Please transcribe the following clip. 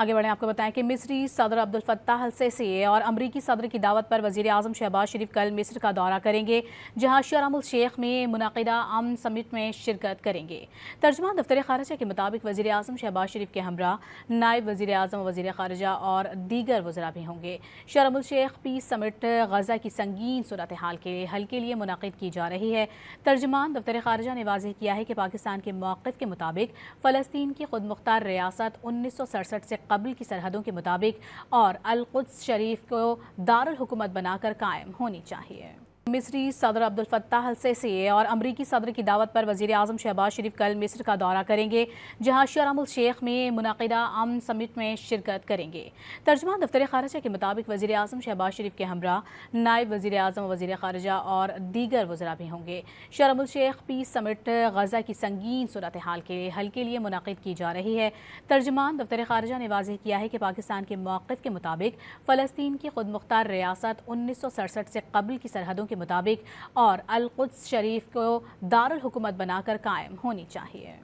आगे बढ़े आपको बताएं कि मिस्री सदर अब्दुल फत्ताह अल सीसी और अमरीकी सदर की दावत पर वजीर आजम शहबाज शरीफ कल मिस्र का दौरा करेंगे, जहां शर्म उल शेख में मुनक़िदा अमन समिट में शिरकत करेंगे। तर्जुमान दफ्तर खारजा के मुताबिक वजीर आजम शहबाज शरीफ के हमरा नायब वजीर आजम, वजीर खारजा और दीगर वज़रा भी होंगे। शर्म उल शेख पीस समिट गजा की संगीन सूरत हाल के हल के लिए मुनक़िद की जा रही है। तर्जुमान दफ्तर खारजा ने वाज़ेह किया है कि पाकिस्तान के मौक़िफ़ के मुताबिक फ़लस्तीन की खुद मुख्तार रियासत 1967 से कबल की सरहदों के मुताबिक और अल कुद्स शरीफ को दारुल हुकूमत बनाकर कायम होनी चाहिए। मिस्री सदर अब्दुल फत्ताह अल सीसी और अमरीकी सदर की दावत पर वजीर आजम शहबाज शरीफ कल मिस्र का दौरा करेंगे, जहां शर्म उल शेख में मुनक़िदा अमन समिट में शिरकत करेंगे। तर्जुमान दफ्तर खारजा के मुताबिक वजीर आजम शहबाज शरीफ के हमरा नायब वजीर आजम, वजीर खारजा और दीगर वज़रा भी होंगे। शर्म उल शेख पीस समिट गजा की संगीन सूरत हाल के हल के लिए मुनक़िद की जा रही है। तर्जुमान दफ्तर खारजा ने वाज़ेह किया है कि पाकिस्तान के मौक़िफ़ के मुताबिक फ़लस्तीन की खुद मुख्तार रियासत 1967 से कबल की सरहदों के मुताबिक और अल कुद्स शरीफ को दारुल हुकूमत बनाकर कायम होनी चाहिए।